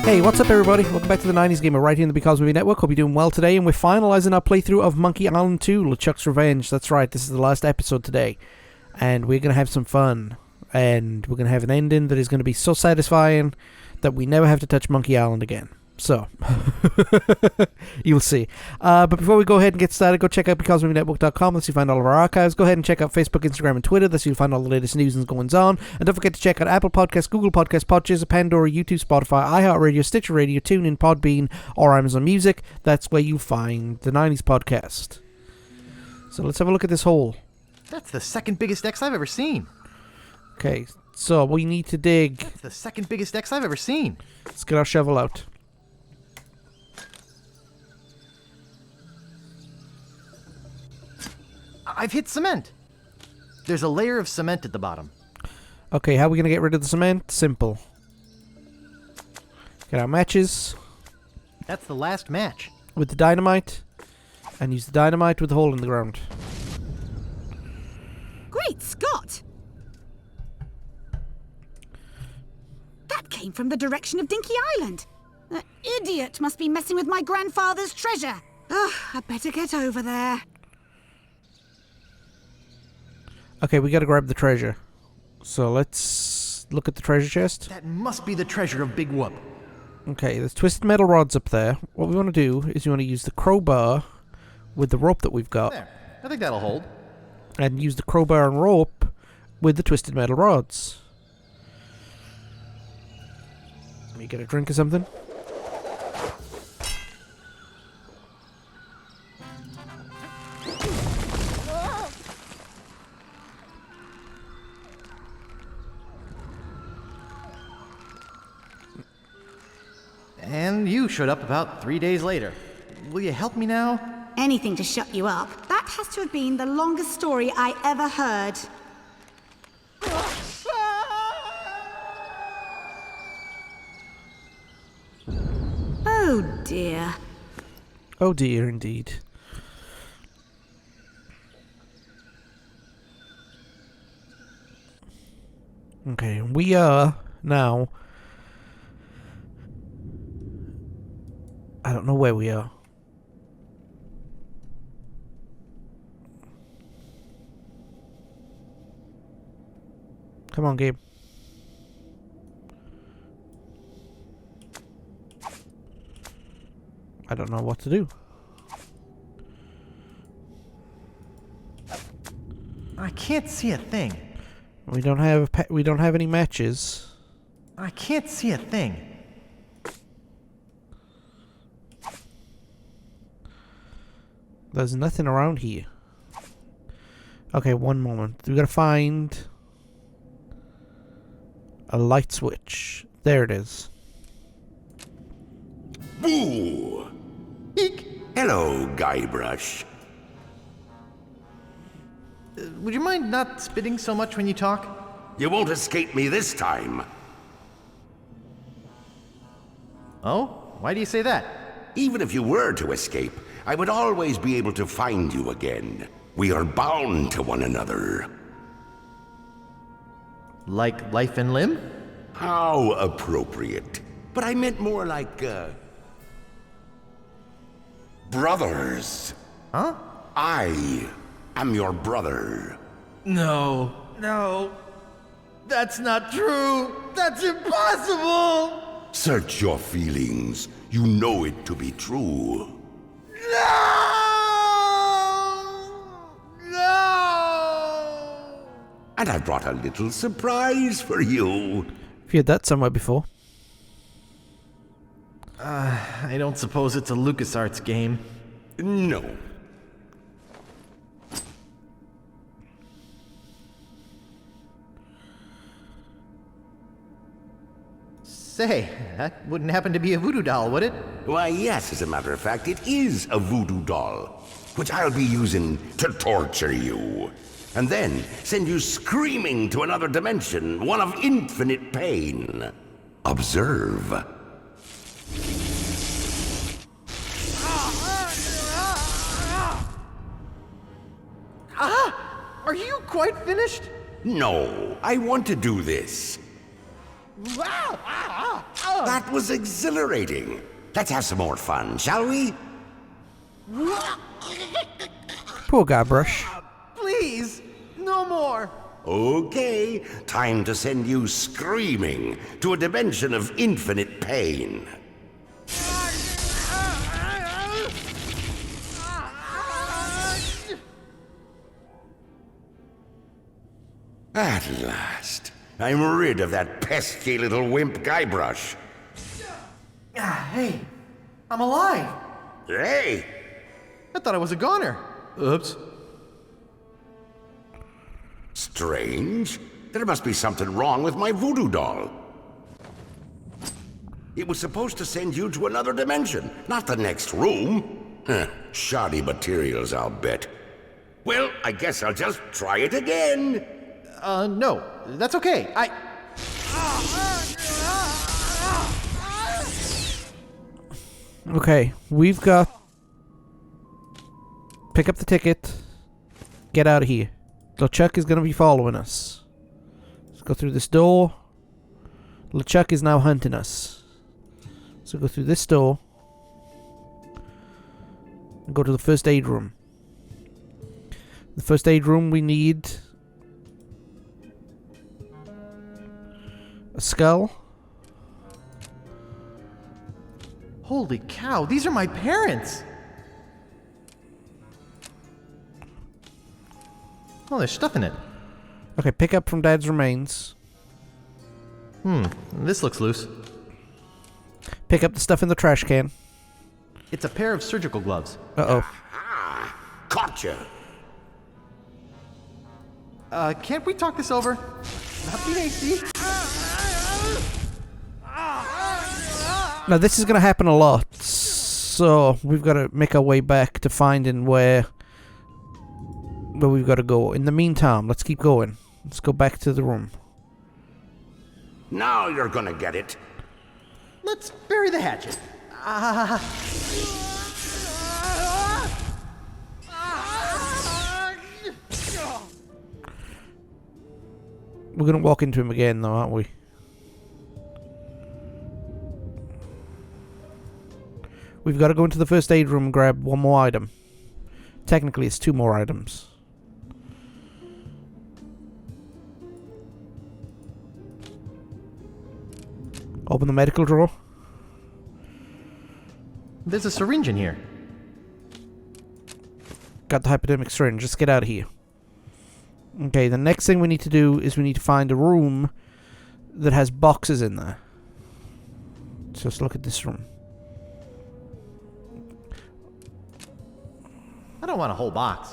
Hey, what's up everybody? Welcome back to the 90s Gamer right here in the Because Movie Network. Hope you're doing well today, and we're finalising our playthrough of Monkey Island 2, LeChuck's Revenge. That's right, this is the last episode today, and we're going to have some fun, and we're going to have an ending that is going to be so satisfying that we never have to touch Monkey Island again. So, you'll see. But before we go ahead and get started, go check out becausemaybepodcast.com. That's where you find all of our archives. Go ahead and check out Facebook, Instagram, and Twitter. That's where you'll find all the latest news and goings on. And don't forget to check out Apple Podcasts, Google Podcasts, Podchaser, Pandora, YouTube, Spotify, iHeartRadio, Stitcher Radio, TuneIn, Podbean, or Amazon Music. That's where you'll find the 90s podcast. So let's have a look at this hole. That's the second biggest X I've ever seen. Okay, so we need to dig. That's the second biggest X I've ever seen. Let's get our shovel out. I've hit cement. There's a layer of cement at the bottom. Okay, how are we going to get rid of the cement? Simple. Get our matches. That's the last match. With the dynamite. And use the dynamite with the hole in the ground. Great Scott! That came from the direction of Dinky Island. That idiot must be messing with my grandfather's treasure. Ugh, I better get over there. Okay, we gotta grab the treasure. So let's look at the treasure chest. That must be the treasure of Big Whoop. Okay, there's twisted metal rods up there. What we want to do is we want to use the crowbar with the rope that we've got. There. I think that'll hold. And use the crowbar and rope with the twisted metal rods. Let me get a drink or something. And you showed up about 3 days later. Will you help me now? Anything to shut you up. That has to have been the longest story I ever heard. Oh dear. Oh dear, indeed. Okay, we are now... I don't know where we are. Come on, Gabe. I don't know what to do. I can't see a thing. We don't have any matches. I can't see a thing. There's nothing around here. Okay, one moment. We gotta find a light switch. There it is. Boo! Eek! Hello, Guybrush. Would you mind not spitting so much when you talk? You won't escape me this time. Oh? Why do you say that? Even if you were to escape, I would always be able to find you again. We are bound to one another. Like life and limb? How appropriate. But I meant more like, brothers. Huh? I am your brother. No. That's not true. That's impossible. Search your feelings. You know it to be true. No! And I brought a little surprise for you. Have you had that somewhere before? I don't suppose it's a LucasArts game. No. Say, that wouldn't happen to be a voodoo doll, would it? Why, yes, as a matter of fact, it is a voodoo doll, which I'll be using to torture you, and then send you screaming to another dimension, one of infinite pain. Observe. Are you quite finished? No, I want to do this. That was exhilarating. Let's have some more fun, shall we? Poor Guybrush. Please, no more. Okay, time to send you screaming to a dimension of infinite pain. At last, I'm rid of that pesky little wimp Guybrush. Hey, I'm alive. Hey! I thought I was a goner. Oops. Strange. There must be something wrong with my voodoo doll. It was supposed to send you to another dimension, not the next room. Shoddy materials, I'll bet. Well, I guess I'll just try it again. No, that's okay. Okay, we've got... Pick up the ticket. Get out of here. LeChuck is going to be following us. Let's go through this door. LeChuck is now hunting us. So go through this door. And go to the first aid room. The first aid room we need... a skull. Holy cow, these are my parents. Oh, there's stuff in it. Okay, pick up from Dad's remains. This looks loose. Pick up the stuff in the trash can. It's a pair of surgical gloves. Uh-oh. Ah, gotcha. Can't we talk this over? Not be hasty. Now, this is going to happen a lot. So, we've got to make our way back to finding where we've got to go. In the meantime, let's keep going. Let's go back to the room. Now you're gonna get it. Let's bury the hatchet. We're going to walk into him again, though, aren't we? We've got to go into the first aid room and grab one more item. Technically, it's two more items. Open the medical drawer. There's a syringe in here. Got the hypodermic syringe. Just get out of here. Okay, the next thing we need to do is we need to find a room that has boxes in there. Just look at this room. I don't want a whole box.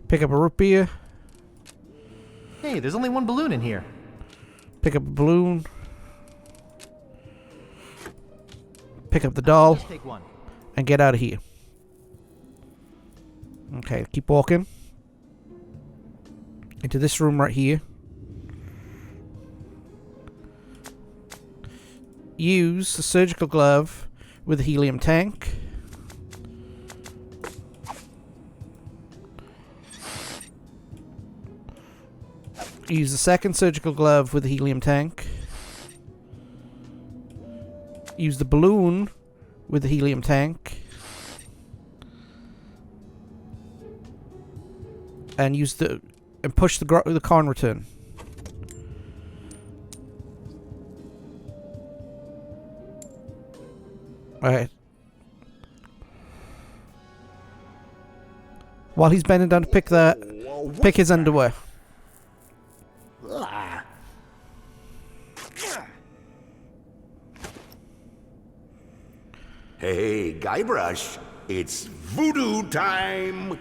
Pick up a root beer. Hey, there's only one balloon in here. Pick up a balloon. Pick up the doll. Just take one. And get out of here. Okay, keep walking. Into this room right here. Use the surgical glove with a helium tank. Use the second surgical glove with the helium tank. Use the balloon with the helium tank. And use the... and push the con return. Alright. While he's bending down to pick that, pick his underwear. Hey, Guybrush, it's voodoo time!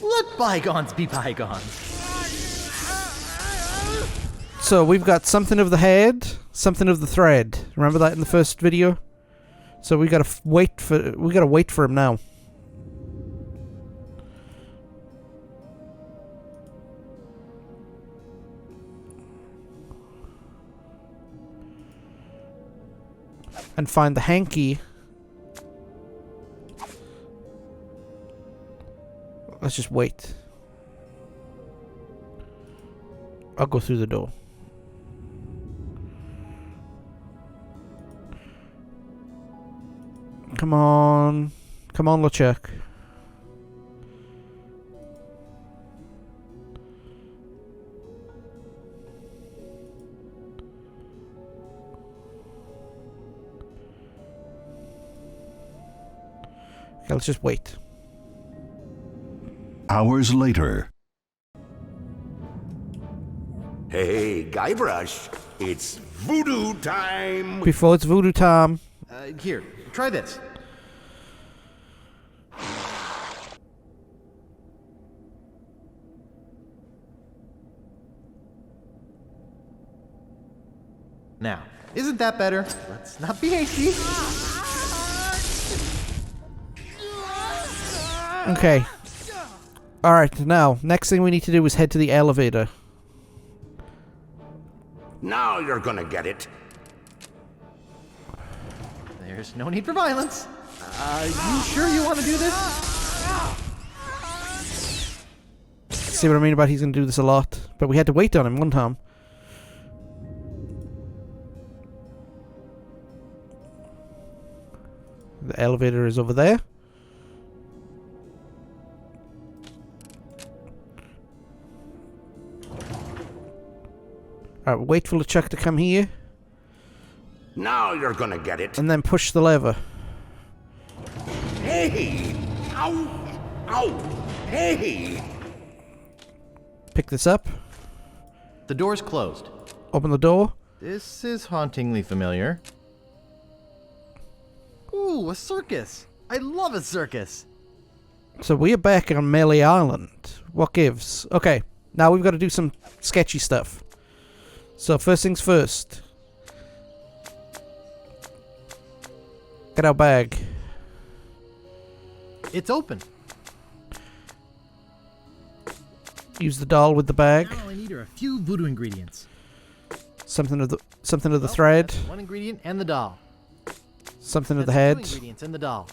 Let bygones be bygones. So we've got something of the head, something of the thread. Remember that in the first video? So we gotta wait for him now. And find the hanky. Let's just wait. I'll go through the door. Come on. Come on, LeChuck. Okay, let's just wait. Hours later. Hey, Guybrush, it's voodoo time! Before it's voodoo time. Here, try this. Now, isn't that better? Let's not be hasty. Okay. Alright, now, next thing we need to do is head to the elevator. Now you're gonna get it. There's no need for violence. You sure you want to do this? See what I mean about he's going to do this a lot? But we had to wait on him one time. The elevator is over there. Alright, wait for LeChuck to come here. Now you're gonna get it. And then push the lever. Hey! Ow! Ow! Hey! Pick this up. The door's closed. Open the door. This is hauntingly familiar. Ooh, a circus. I love a circus. So we're back on Melee Island. What gives? Okay, now we've got to do some sketchy stuff. So first things first. Get our bag. It's open. Use the doll with the bag. All I need are a few voodoo ingredients. Something of the thread. That's one ingredient and the doll. Something of the That's head. 2 ingredients and the doll.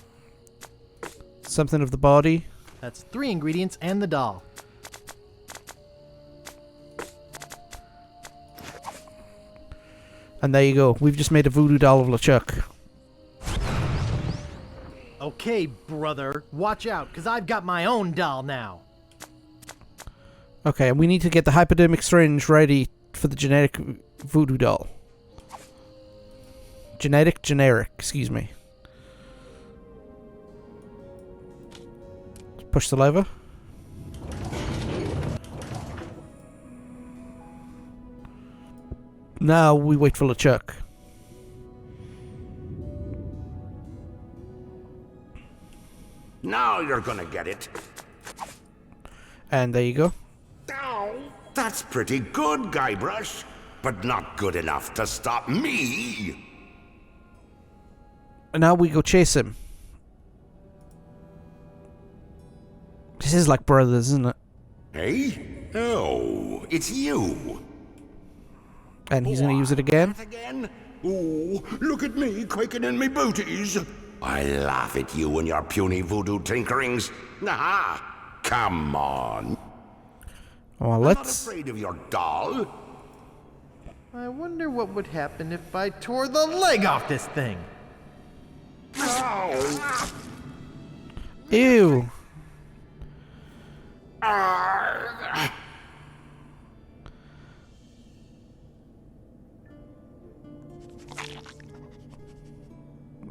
Something of the body. That's 3 ingredients and the doll. And there you go. We've just made a voodoo doll of LeChuck. Okay, brother. Watch out, because I've got my own doll now. Okay, and we need to get the hypodermic syringe ready for the generic voodoo doll. Generic, excuse me. Push the lever. Now we wait for LeChuck. Now you're gonna get it. And there you go. Ow! That's pretty good, Guybrush, but not good enough to stop me. And now we go chase him. This is like brothers, isn't it? Hey? Oh, it's you. And he's gonna use it again. What again? Oh, look at me quaking in me booties. I laugh at you and your puny voodoo tinkerings. Aha! Come on. Well, I'm not let's... afraid of your doll. I wonder what would happen if I tore the leg off this thing. Ow! Ew. Ah.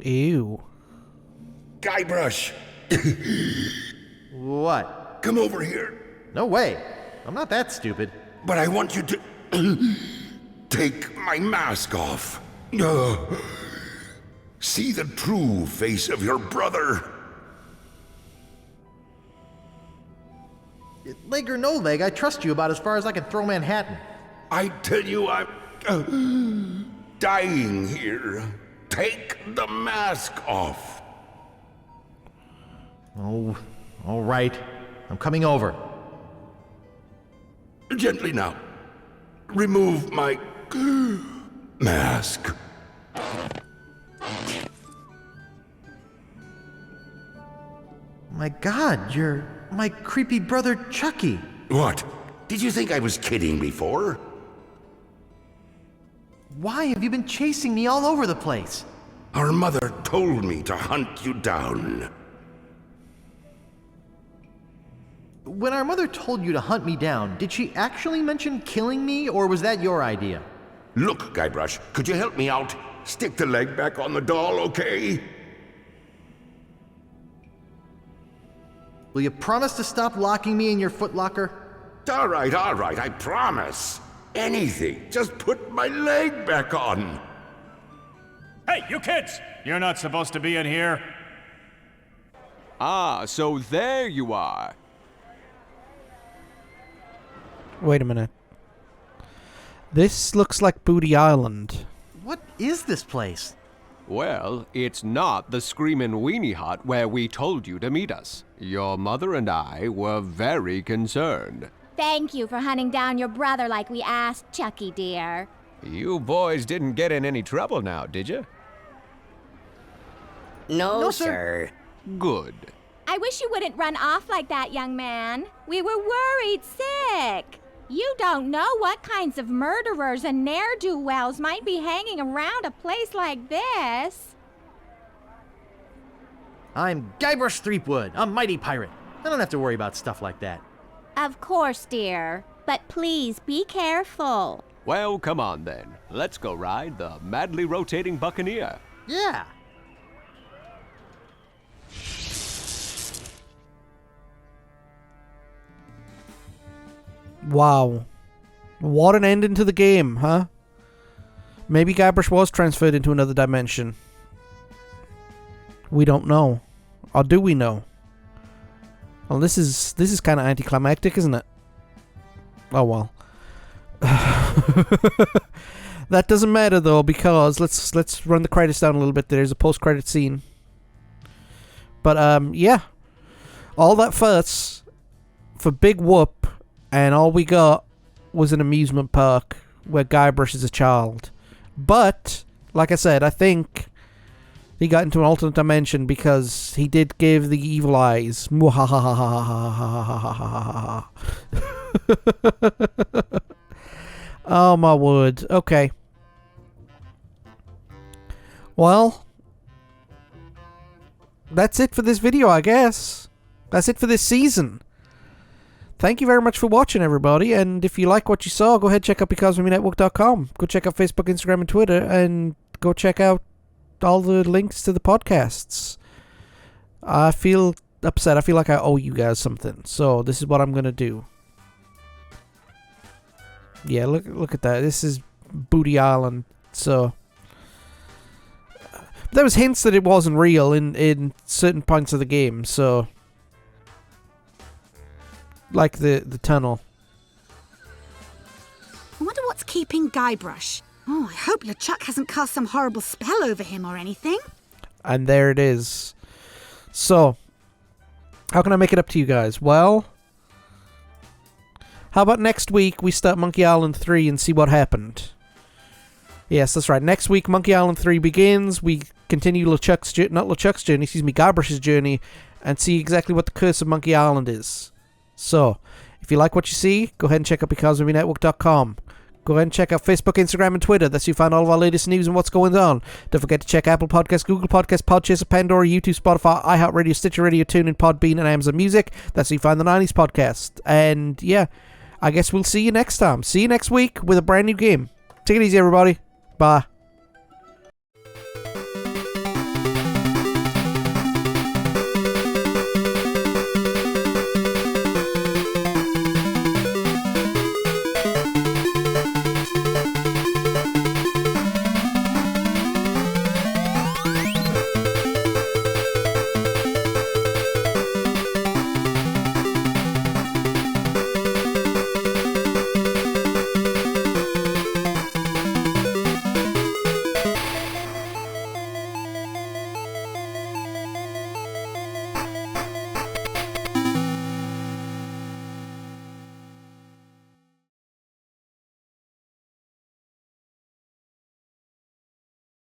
Ew. Guybrush, What? come over here. No way. I'm not that stupid. But I want you to take my mask off. See the true face of your brother. Leg or no leg, I trust you about as far as I can throw Manhattan. I tell you, I'm dying here. Take the mask off. Oh, all right. I'm coming over. Gently now. Remove my mask. My God, you're my creepy brother Chucky. What? Did you think I was kidding before? Why have you been chasing me all over the place? Our mother told me to hunt you down. When our mother told you to hunt me down, did she actually mention killing me, or was that your idea? Look, Guybrush, could you help me out? Stick the leg back on the doll, okay? Will you promise to stop locking me in your footlocker? All right, I promise. Anything, just put my leg back on. Hey, you kids! You're not supposed to be in here. Ah, so there you are. Wait a minute. This looks like Booty Island. What is this place? Well, it's not the Screamin' Weenie Hut where we told you to meet us. Your mother and I were very concerned. Thank you for hunting down your brother like we asked, Chucky dear. You boys didn't get in any trouble now, did you? No, sir. Good. I wish you wouldn't run off like that, young man. We were worried sick. You don't know what kinds of murderers and ne'er-do-wells might be hanging around a place like this. I'm Guybrush Threepwood, a mighty pirate. I don't have to worry about stuff like that. Of course, dear. But please be careful. Well, come on then. Let's go ride the madly rotating Buccaneer. Yeah. Wow. What an ending to the game, huh? Maybe Guybrush was transferred into another dimension. We don't know. Or do we know? Well, this is kind of anticlimactic, isn't it? Oh well. That doesn't matter though, because let's run the credits down a little bit. There's a post-credit scene. But yeah. All that fuss for Big Whoop, and all we got was an amusement park where Guybrush is a child. But, like I said, I think he got into an alternate dimension because he did give the evil eyes. Oh my word. Okay. Well, that's it for this video, I guess. That's it for this season. Thank you very much for watching, everybody. And if you like what you saw, go ahead and check out becausemaybepodcast.com. Go check out Facebook, Instagram, and Twitter. And go check out all the links to the podcasts. I feel upset. I feel like I owe you guys something. So this is what I'm going to do. Yeah, look at that. This is Booty Island. So there was hints that it wasn't real in certain points of the game. So like the tunnel. I wonder what's keeping Guybrush. Oh, I hope LeChuck hasn't cast some horrible spell over him or anything. And there it is. So, how can I make it up to you guys? Well, how about next week we start Monkey Island 3 and see what happened? Yes, that's right. Next week, Monkey Island 3 begins. We continue Guybrush's journey, and see exactly what the curse of Monkey Island is. So, if you like what you see, go ahead and check out becausemaybepodcast.com. Go ahead and check out Facebook, Instagram, and Twitter. That's where you find all of our latest news and what's going on. Don't forget to check Apple Podcasts, Google Podcasts, Podchaser, Pandora, YouTube, Spotify, iHeartRadio, Stitcher Radio, TuneIn, Podbean, and Amazon Music. That's where you find the 90s podcast. And yeah, I guess we'll see you next time. See you next week with a brand new game. Take it easy, everybody. Bye.